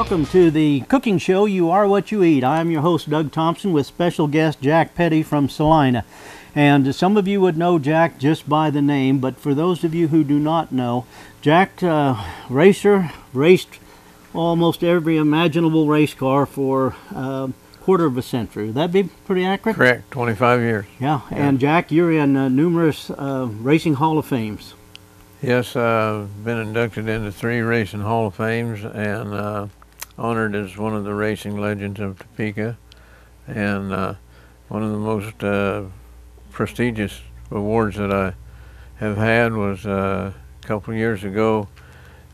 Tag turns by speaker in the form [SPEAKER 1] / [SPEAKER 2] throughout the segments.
[SPEAKER 1] Welcome to the cooking show, You Are What You Eat. I'm your host, Doug Thompson, with special guest Jack Petty from Salina. And some of you would know Jack just by the name, but for those of you who do not know, Jack, raced almost every imaginable race car for a quarter of a century. Would that be pretty accurate?
[SPEAKER 2] Correct, 25 years.
[SPEAKER 1] Yeah, and Jack, you're in numerous racing Hall of Fames.
[SPEAKER 2] Yes, I've been inducted into 3 racing Hall of Fames and honored as one of the racing legends of Topeka. And one of the most prestigious awards that I have had was a couple years ago.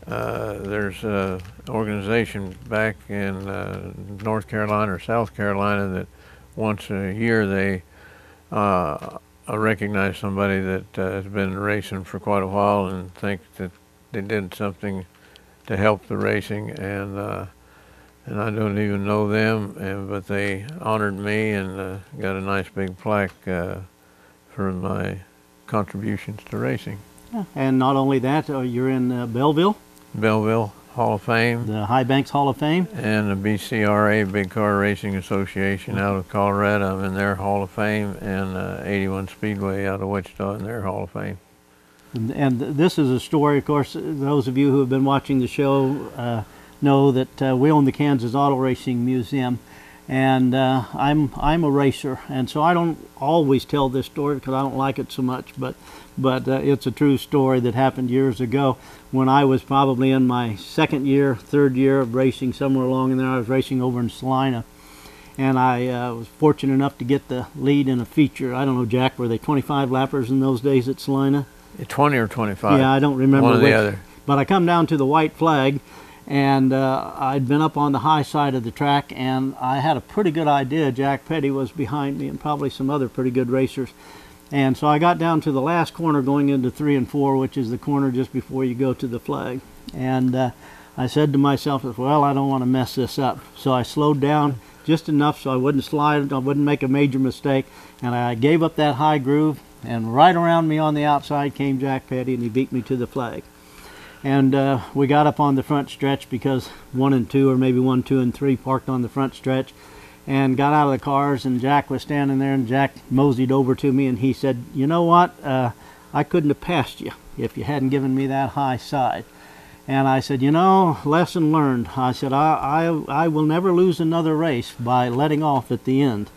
[SPEAKER 2] There's an organization back in North Carolina or South Carolina that once a year they recognize somebody that has been racing for quite a while and think that they did something to help the racing, and I don't even know them, but they honored me and got a nice big plaque for my contributions to racing.
[SPEAKER 1] Yeah. And not only that, you're in Belleville
[SPEAKER 2] Hall of Fame,
[SPEAKER 1] the High Banks Hall of Fame,
[SPEAKER 2] and the BCRA, Big Car Racing Association out of Colorado. I'm in their Hall of Fame, and 81 Speedway out of Wichita in their Hall of Fame.
[SPEAKER 1] And this is a story, of course, those of you who have been watching the show know that we own the Kansas Auto Racing Museum, and I'm a racer, and so I don't always tell this story because I don't like it so much, but it's a true story that happened years ago when I was probably in my third year of racing, somewhere along in there. I was racing over in Salina, and I was fortunate enough to get the lead in a feature. I don't know, Jack, were they 25 lappers in those days at Salina?
[SPEAKER 2] 20 or 25.
[SPEAKER 1] Yeah, I don't remember
[SPEAKER 2] one or the other.
[SPEAKER 1] But I come down to the white flag, and I'd been up on the high side of the track, and I had a pretty good idea. Jack Petty was behind me, and probably some other pretty good racers. And so I got down to the last corner going into 3 and 4, which is the corner just before you go to the flag. And I said to myself, well, I don't want to mess this up. So I slowed down just enough so I wouldn't slide, I wouldn't make a major mistake. And I gave up that high groove, and right around me on the outside came Jack Petty, and he beat me to the flag. And we got up on the front stretch because 1 and 2, or maybe 1, 2, and 3 parked on the front stretch, and got out of the cars, and Jack was standing there, and Jack moseyed over to me, and he said, you know what, I couldn't have passed you if you hadn't given me that high side. And I said, you know, lesson learned. I said, I will never lose another race by letting off at the end.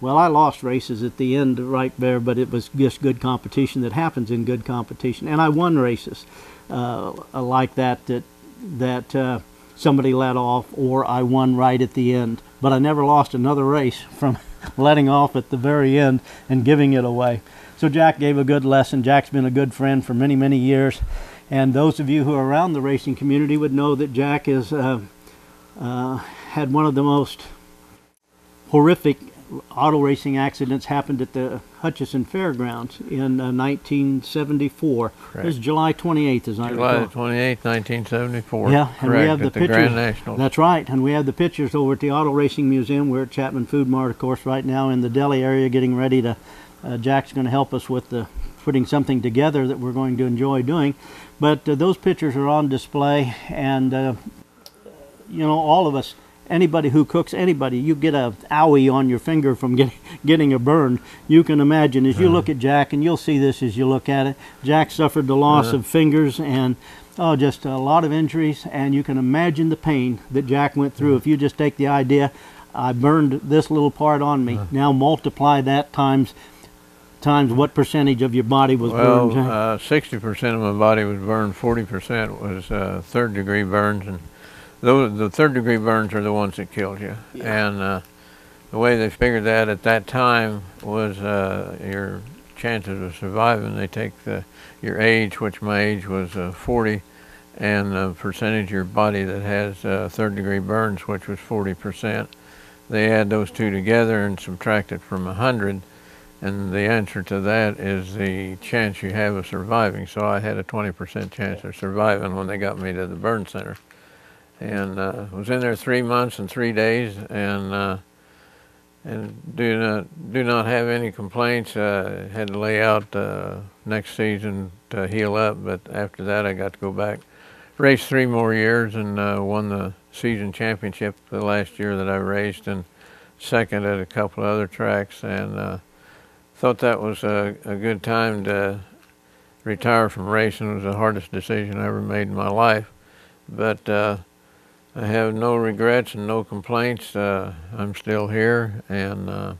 [SPEAKER 1] Well, I lost races at the end right there, but it was just good competition that happens in good competition. And I won races like that somebody let off, or I won right at the end. But I never lost another race from letting off at the very end and giving it away. So Jack gave a good lesson. Jack's been a good friend for many, many years. And those of you who are around the racing community would know that Jack has had one of the most horrific auto racing accidents happened at the Hutchinson Fairgrounds in 1974. Correct. It was July 28th, as I recall.
[SPEAKER 2] July 28th, 1974.
[SPEAKER 1] Yeah, and
[SPEAKER 2] correct,
[SPEAKER 1] we have the pictures.
[SPEAKER 2] Grand Nationals.
[SPEAKER 1] That's right, and we have the pictures over at the Auto Racing Museum. We're at Chapman Food Mart, of course, right now in the deli area, getting ready to. Jack's going to help us with putting something together that we're going to enjoy doing. But those pictures are on display, and you know, all of us. Anybody who cooks, you get a owie on your finger from getting a burn. You can imagine as you look at Jack, and you'll see this as you look at it. Jack suffered the loss of fingers and just a lot of injuries, and you can imagine the pain that Jack went through. If you just take the idea, I burned this little part on me. Now multiply that times what percentage of your body was burned?
[SPEAKER 2] 60% of my body was burned. 40% was third-degree burns, and the third-degree burns are the ones that killed you. Yeah. And the way they figured that at that time was your chances of surviving. They take your age, which my age was 40, and the percentage of your body that has third-degree burns, which was 40%. They add those two together and subtract it from 100, and the answer to that is the chance you have of surviving. So I had a 20% chance of surviving when they got me to the burn center. And was in there 3 months and 3 days, and do not have any complaints. Had to lay out next season to heal up, but after that I got to go back raced 3 more years and won the season championship the last year that I raced, and second at a couple of other tracks, and thought that was a good time to retire from racing. It was the hardest decision I ever made in my life, but I have no regrets and no complaints. I'm still here, and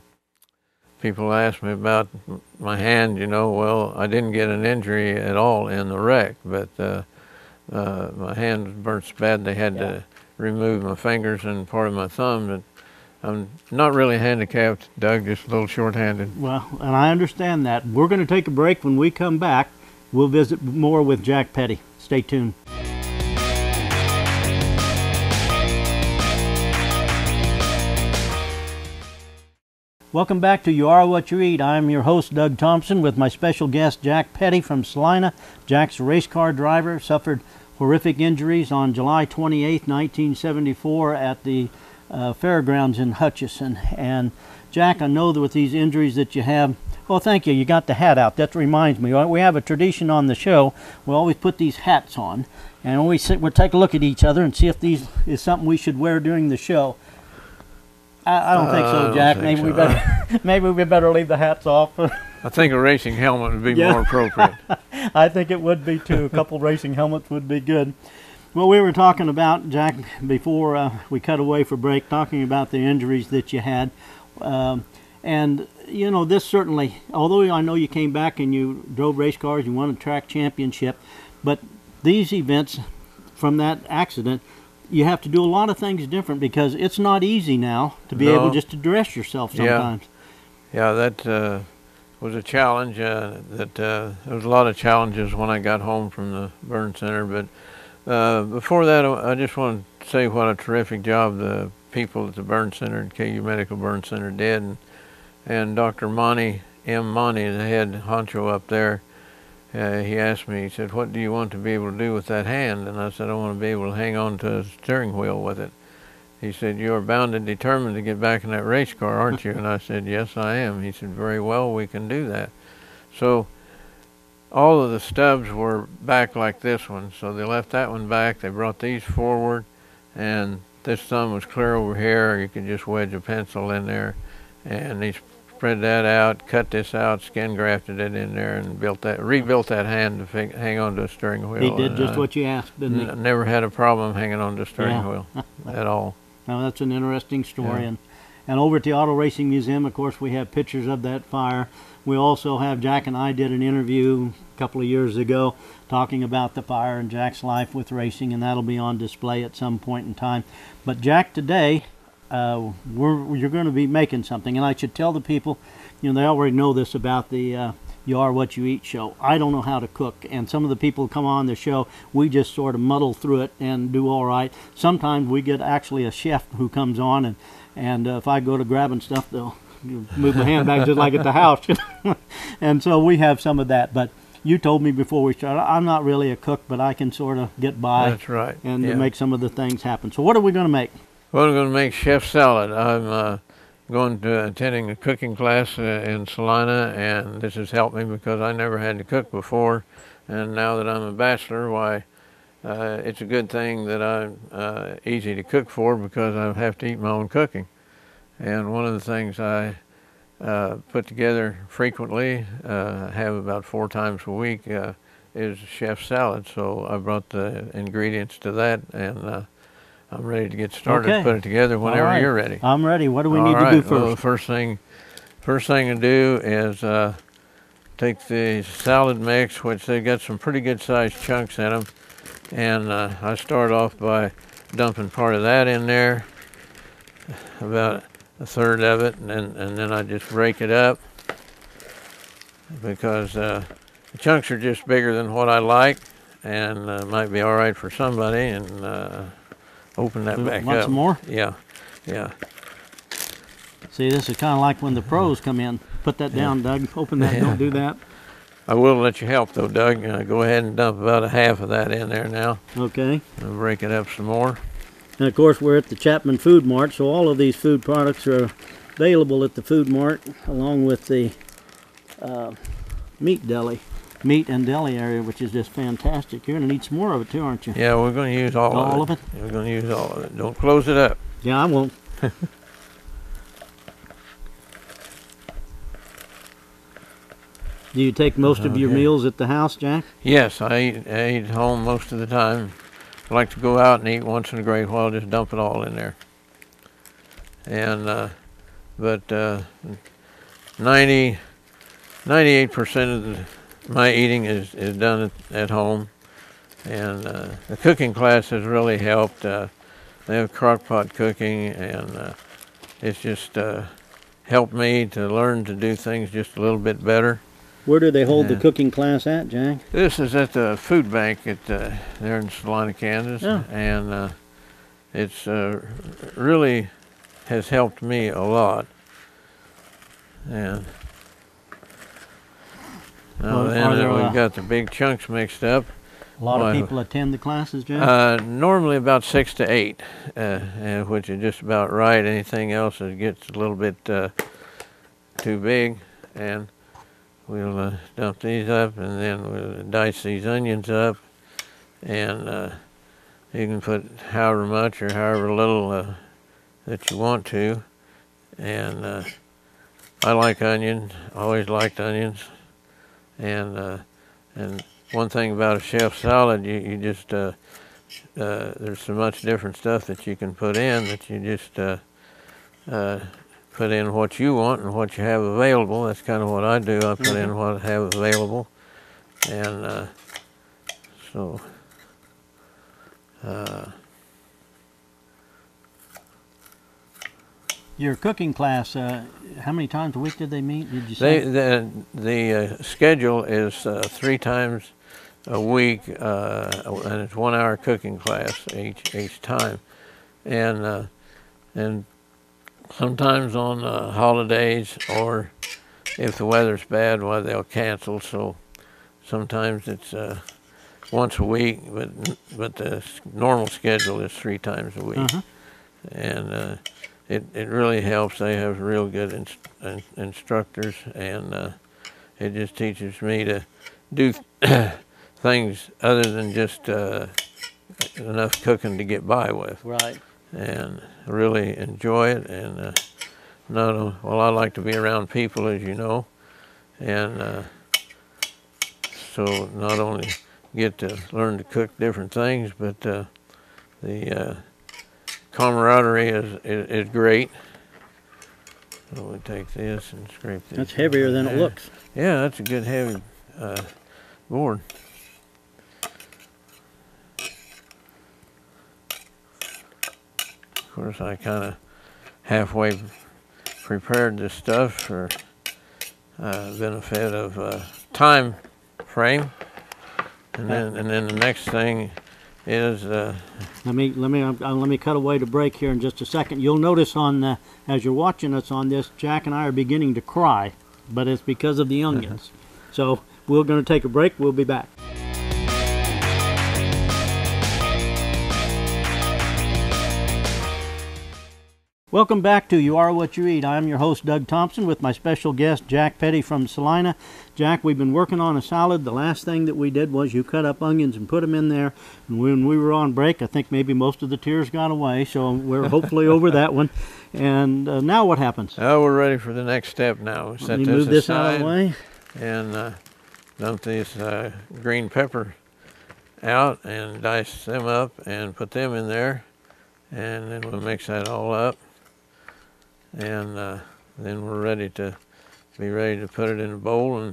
[SPEAKER 2] people ask me about my hand, you know. Well, I didn't get an injury at all in the wreck, but my hand was burnt so bad they had to remove my fingers and part of my thumb. And I'm not really handicapped, Doug, just a little short-handed.
[SPEAKER 1] Well, and I understand that. We're going to take a break. When we come back, we'll visit more with Jack Petty. Stay tuned. Welcome back to You Are What You Eat. I'm your host, Doug Thompson, with my special guest, Jack Petty from Salina. Jack's a race car driver, suffered horrific injuries on July 28, 1974 at the fairgrounds in Hutchinson. And Jack, I know that with these injuries that you have, well, thank you, you got the hat out. That reminds me, we have a tradition on the show. We always put these hats on, and we'll take a look at each other and see if these is something we should wear during the show. I don't think so, Jack. Maybe we better leave the hats off.
[SPEAKER 2] I think a racing helmet would be more appropriate.
[SPEAKER 1] I think it would be too. A couple racing helmets would be good. Well, we were talking about, Jack, before we cut away for break, talking about the injuries that you had. And, you know, this certainly, although I know you came back and you drove race cars, you won a track championship, but these events from that accident, you have to do a lot of things different, because it's not easy now to be able just to dress yourself sometimes.
[SPEAKER 2] Yeah, that was a challenge. There was a lot of challenges when I got home from the burn center. But before that, I just want to say what a terrific job the people at the burn center, at KU Medical Burn Center, did. And Dr. Monty, the head honcho up there, he asked me, he said, "What do you want to be able to do with that hand?" And I said, "I want to be able to hang on to a steering wheel with it." He said, "You're bound and determined to get back in that race car, aren't you?" And I said, "Yes, I am." He said, "Very well, we can do that." So all of the stubs were back like this one. So they left that one back. They brought these forward, and this thumb was clear over here. You could just wedge a pencil in there, and he spread that out, cut this out, skin grafted it in there, and rebuilt that hand to hang on to a steering wheel.
[SPEAKER 1] He did just what you asked, didn't he?
[SPEAKER 2] Never had a problem hanging on to a steering wheel at all.
[SPEAKER 1] Now, that's an interesting story. And over at the Auto Racing Museum, of course, we have pictures of that fire. We also have, Jack and I did an interview a couple of years ago talking about the fire and Jack's life with racing, and that'll be on display at some point in time. But Jack, today, you're going to be making something, and I should tell the people, you know, they already know this about the You Are What You Eat show. I don't know how to cook, and some of the people who come on the show, we just sort of muddle through it and do all right. Sometimes we get actually a chef who comes on, and if I go to grabbing stuff, they'll move my hand back just like at the house. And so we have some of that. But you told me before we started, I'm not really a cook, but I can sort of get by.
[SPEAKER 2] That's right.
[SPEAKER 1] And make some of the things happen. So what are we going to make?
[SPEAKER 2] Well, I'm going to make chef salad. I'm going to attending a cooking class in Salina, and this has helped me because I never had to cook before. And now that I'm a bachelor, why, it's a good thing that I'm easy to cook for, because I have to eat my own cooking. And one of the things I put together frequently, have about 4 times a week, is chef salad. So I brought the ingredients to that, and I'm ready to get started.
[SPEAKER 1] Okay.
[SPEAKER 2] Put it together whenever you're ready.
[SPEAKER 1] I'm ready. What do we need to do first?
[SPEAKER 2] Well, the first thing to do is take the salad mix, which they've got some pretty good sized chunks in them, and I start off by dumping part of that in there, about a third of it, and then I just break it up, because the chunks are just bigger than what I like, and might be all right for somebody. And open that back up.
[SPEAKER 1] Want some more?
[SPEAKER 2] Yeah.
[SPEAKER 1] See, this is kind of like when the pros come in. Put that down, Doug. Open that. Don't do that.
[SPEAKER 2] I will let you help, though, Doug. Go ahead and dump about a half of that in there now.
[SPEAKER 1] Okay.
[SPEAKER 2] I'll break it up some more.
[SPEAKER 1] And, of course, we're at the Chapman Food Mart, so all of these food products are available at the Food Mart, along with the meat deli. meat and deli area, which is just fantastic. You're going to need some more of it too, aren't you?
[SPEAKER 2] Yeah, we're going to use all
[SPEAKER 1] of it.
[SPEAKER 2] We're going to use all of it. Don't close it up.
[SPEAKER 1] Yeah, I won't. Do you take most of your meals at the house, Jack?
[SPEAKER 2] Yes, I eat home most of the time. I like to go out and eat once in a great while, just dump it all in there. And, but 98% of my eating is done at home. And the cooking class has really helped. They have crock-pot cooking, and it's just helped me to learn to do things just a little bit better.
[SPEAKER 1] Where do they hold the cooking class at, Jack?
[SPEAKER 2] This is at the food bank at there in Salina, Kansas, and it's really has helped me a lot. And now we've got the big chunks mixed up.
[SPEAKER 1] A lot of people attend the classes, Jack?
[SPEAKER 2] Normally about 6 to 8, which is just about right. Anything else, it gets a little bit too big. And we'll dump these up, and then we'll dice these onions up, and you can put however much or however little that you want to. And I like onions, always liked onions. And one thing about a chef salad, you just there's so much different stuff that you can put in that you just put in what you want and what you have available. That's kind of what I do. I put in what I have available. And
[SPEAKER 1] your cooking class, how many times a week did they meet, did you say?
[SPEAKER 2] The schedule is 3 times a week, and it's 1 hour cooking class each time. And sometimes on holidays, or if the weather's bad, well, they'll cancel. So sometimes it's once a week, but the normal schedule is 3 times a week. And it really helps. They have real good instructors, and it just teaches me to do things other than just enough cooking to get by with.
[SPEAKER 1] Right.
[SPEAKER 2] And really enjoy it. And I like to be around people, as you know, and so not only get to learn to cook different things, but the camaraderie is great. So we take this and scrape this.
[SPEAKER 1] That's heavier than it looks.
[SPEAKER 2] Yeah, that's a good heavy board. Of course, I kind of halfway prepared this stuff for benefit of time frame, and then the next thing is
[SPEAKER 1] let me cut away to break here in just a second. You'll notice on as you're watching us on this, Jack and I are beginning to cry, but it's because of the onions. So we're going to take a break. We'll be back. Welcome back to You Are What You Eat. I'm your host, Doug Thompson, with my special guest, Jack Petty from Salina. Jack, we've been working on a salad. The last thing that we did was you cut up onions and put them in there. And when we were on break, I think maybe most of the tears got away, so we're hopefully over that one. And now what happens?
[SPEAKER 2] Oh, we're ready for the next step now.
[SPEAKER 1] Let me move this out of the way.
[SPEAKER 2] And dump these green pepper out and dice them up and put them in there. And then we'll mix that all up. And then we're ready to put it in a bowl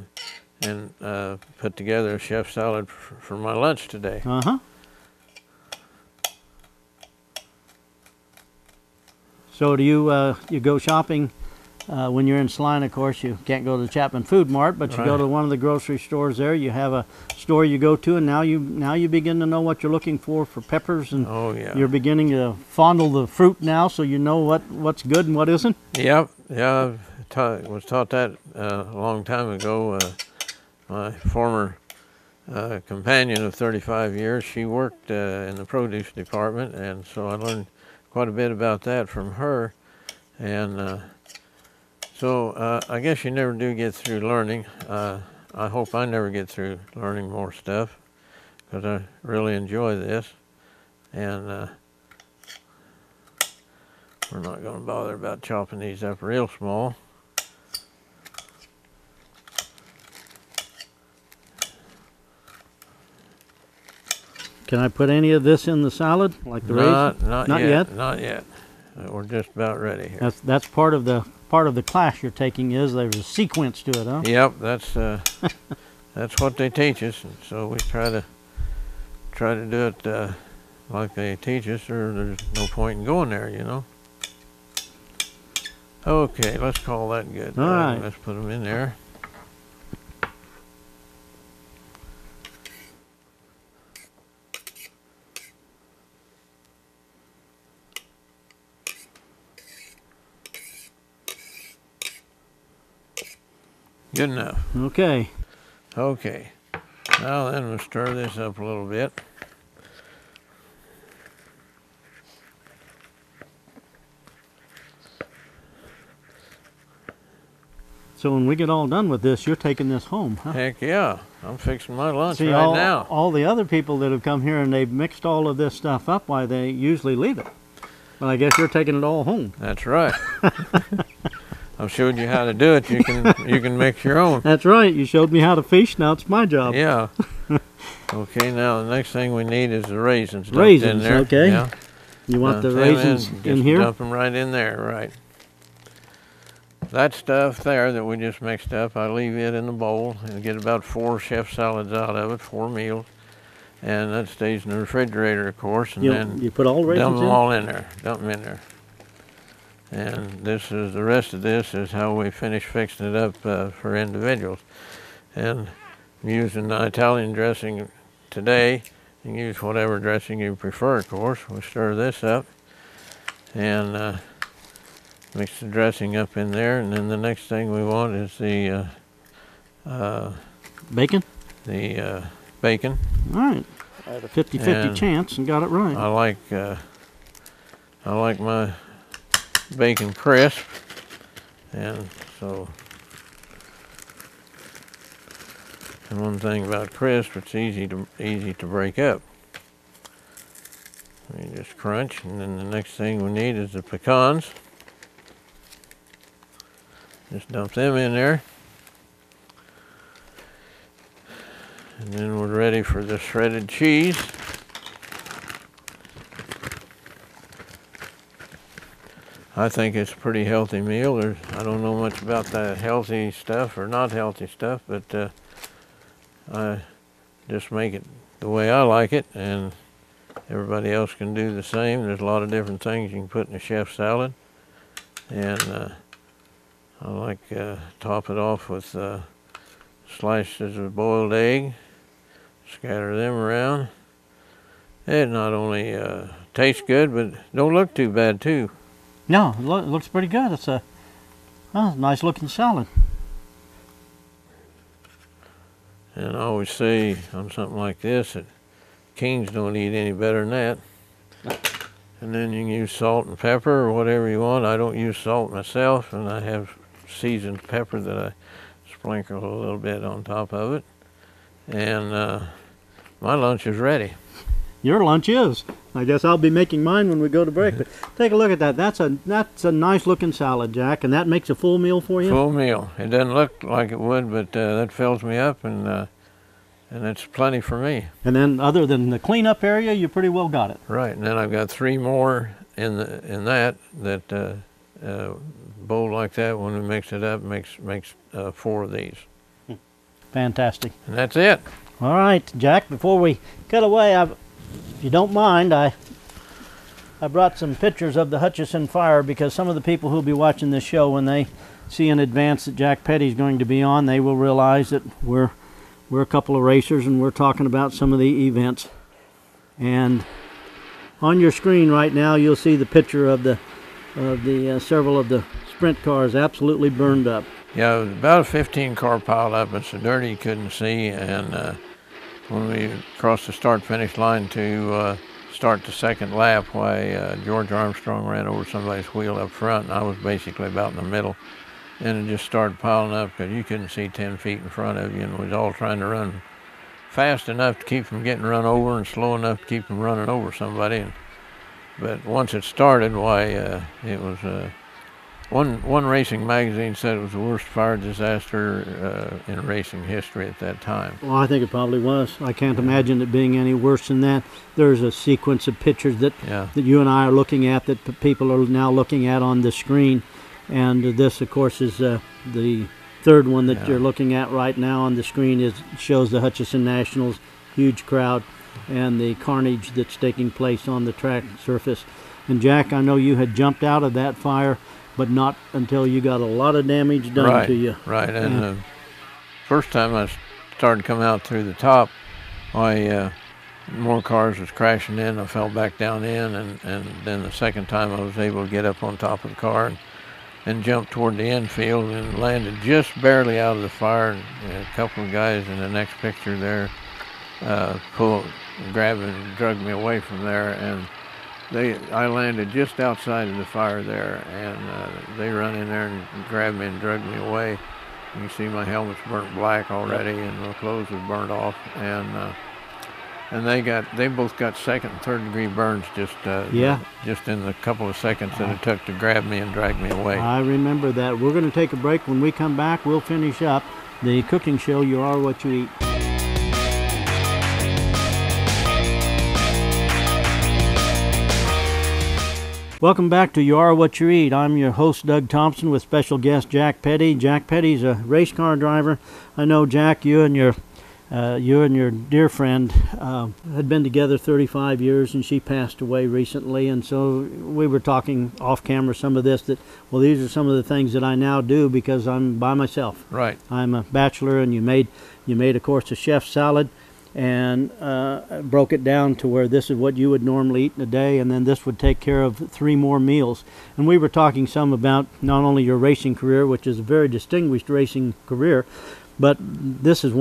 [SPEAKER 2] and put together a chef salad for my lunch today.
[SPEAKER 1] So do you go shopping when you're in Salina? Of course, you can't go to the Chapman Food Mart, but you go to one of the grocery stores there. You have a store you go to, and now you begin to know what you're looking for peppers, and you're beginning to fondle the fruit now, so you know what's good and what isn't.
[SPEAKER 2] Yep, yeah, I was taught that a long time ago. My former companion of 35 years, she worked in the produce department, and so I learned quite a bit about that from her. And so I guess you never do get through learning. I hope I never get through learning more stuff, because I really enjoy this. And we're not going to bother about chopping these up real small.
[SPEAKER 1] Can I put any of this in the salad, like the raisins?
[SPEAKER 2] Not yet. Not yet. We're just about ready here.
[SPEAKER 1] That's part of the class you're taking. Is there's a sequence to it, huh?
[SPEAKER 2] Yep, that's what they teach us, and so we try to do it like they teach us, or there's no point in going there, you know. Okay, let's call that good.
[SPEAKER 1] All right.
[SPEAKER 2] Let's put them in there. Good enough.
[SPEAKER 1] Okay.
[SPEAKER 2] Okay. Now then we'll stir this up a little bit.
[SPEAKER 1] So when we get all done with this, you're taking this home, huh?
[SPEAKER 2] Heck yeah. I'm fixing my lunch
[SPEAKER 1] See,
[SPEAKER 2] right now.
[SPEAKER 1] All the other people that have come here and they've mixed all of this stuff up, why they usually leave it. Well, I guess you're taking it all home.
[SPEAKER 2] That's right. I've showed you how to do it. You can mix your own.
[SPEAKER 1] That's right. You showed me how to fish. Now it's my job.
[SPEAKER 2] Yeah. Okay. Now the next thing we need is the raisins.
[SPEAKER 1] Raisins.
[SPEAKER 2] In there.
[SPEAKER 1] Okay.
[SPEAKER 2] Yeah.
[SPEAKER 1] You want the raisins in here?
[SPEAKER 2] Dump them right in there. Right. That stuff there that we just mixed up, I leave it in the bowl and get about 4 chef salads out of it, 4 meals, and that stays in the refrigerator, of course. And then
[SPEAKER 1] you put all the raisins
[SPEAKER 2] dump them
[SPEAKER 1] in?
[SPEAKER 2] all in there. Dump them in there. And this is the rest of this is how we finish fixing it up for individuals. And I'm using the Italian dressing today. You can use whatever dressing you prefer, of course. We'll stir this up and mix the dressing up in there. And then the next thing we want is the
[SPEAKER 1] bacon.
[SPEAKER 2] The bacon.
[SPEAKER 1] All right. I had a 50-50 chance and got it right.
[SPEAKER 2] I like my bacon crisp, and so, and one thing about crisp, it's easy to break up. You just crunch, and then the next thing we need is the pecans. Just dump them in there, and then we're ready for the shredded cheese. I think it's a pretty healthy meal. I don't know much about that healthy stuff or not healthy stuff, but I just make it the way I like it, and everybody else can do the same. There's a lot of different things you can put in a chef salad, and I like top it off with slices of boiled egg, scatter them around. It not only tastes good, but don't look too bad too.
[SPEAKER 1] No, it looks pretty good. It's a nice looking salad.
[SPEAKER 2] And I always say on something like this that kings don't eat any better than that. And then you can use salt and pepper or whatever you want. I don't use salt myself, and I have seasoned pepper that I sprinkle a little bit on top of it. And my lunch is ready.
[SPEAKER 1] Your lunch is. I guess I'll be making mine when we go to break. But take a look at that. That's a nice looking salad, Jack, and that makes a full meal for you.
[SPEAKER 2] Full meal. It doesn't look like it would, but that fills me up, and it's plenty for me.
[SPEAKER 1] And then, other than the cleanup area, you pretty well got it.
[SPEAKER 2] Right, and then I've got 3 more in that bowl like that. When we mix it up, makes 4 of these.
[SPEAKER 1] Fantastic.
[SPEAKER 2] And that's it.
[SPEAKER 1] All right, Jack. Before we cut away, if you don't mind, I brought some pictures of the Hutchison fire, because some of the people who'll be watching this show, when they see in advance that Jack Petty's going to be on, they will realize that we're a couple of racers and we're talking about some of the events. And on your screen right now, you'll see the picture of the several of the sprint cars absolutely burned up.
[SPEAKER 2] Yeah, it was about a 15-car pile up. It's so dirty you couldn't see, and when we crossed the start-finish line to start the second lap, why George Armstrong ran over somebody's wheel up front, and I was basically about in the middle. and it just started piling up because you couldn't see 10 feet in front of you, and we was all trying to run fast enough to keep from getting run over and slow enough to keep from running over somebody. But once it started, why, it was, one racing magazine said it was the worst fire disaster in racing history at that time.
[SPEAKER 1] Well, I think it probably was. I can't imagine it being any worse than that. There's a sequence of pictures that you and I are looking at, that people are now looking at on the screen. And this, of course, is the third one that you're looking at right now on the screen. Shows the Hutchinson Nationals, huge crowd, and the carnage that's taking place on the track surface. And Jack, I know you had jumped out of that fire, but not until you got a lot of damage done to you.
[SPEAKER 2] Right, and the first time I started coming out through the top, more cars was crashing in. I fell back down in, and then the second time I was able to get up on top of the car and jumped toward the infield and landed just barely out of the fire. And a couple of guys in the next picture there grabbed and dragged me away from there, and I landed just outside of the fire there, and they run in there and grabbed me and dragged me away. You can see my helmet's burnt black already, and my clothes were burnt off, and they both got second and third degree burns just in the couple of seconds that it took to grab me and drag me away.
[SPEAKER 1] I remember that. We're going to take a break. When we come back, we'll finish up the cooking show, You Are What You Eat. Welcome back to You Are What You Eat. I'm your host, Doug Thompson, with special guest Jack Petty. Jack Petty's a race car driver. I know, Jack, you and your dear friend had been together 35 years, and she passed away recently. And so we were talking off camera some of this, that, well, these are some of the things that I now do because I'm by myself.
[SPEAKER 2] Right.
[SPEAKER 1] I'm a bachelor, and you made, of course, a chef's salad, and broke it down to where this is what you would normally eat in a day, and then this would take care of 3 more meals. And we were talking some about not only your racing career, which is a very distinguished racing career, but this is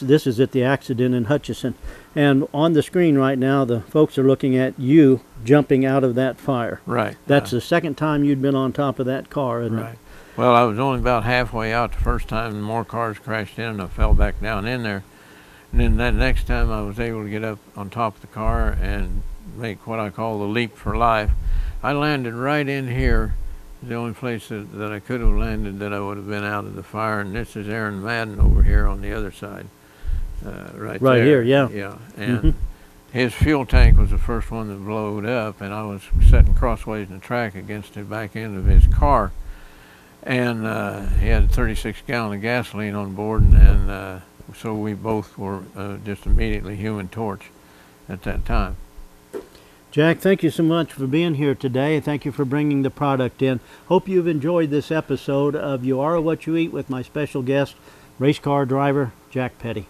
[SPEAKER 1] this is at the accident in Hutchinson. And on the screen right now, the folks are looking at you jumping out of that fire.
[SPEAKER 2] Right.
[SPEAKER 1] That's the second time you'd been on top of that car, isn't it?
[SPEAKER 2] Well, I was only about halfway out the first time, and more cars crashed in, and I fell back down in there. And then that next time I was able to get up on top of the car and make what I call the leap for life. I landed right in here, the only place that I could have landed that I would have been out of the fire. And this is Aaron Madden over here on the other side, right there.
[SPEAKER 1] Here, yeah.
[SPEAKER 2] Yeah, and his fuel tank was the first one that blowed up, and I was sitting crossways in the track against the back end of his car. And he had a 36-gallon of gasoline on board, and so we both were just immediately human torch at that time.
[SPEAKER 1] Jack, thank you so much for being here today. Thank you for bringing the product in. Hope you've enjoyed this episode of You Are What You Eat with my special guest, race car driver Jack Petty.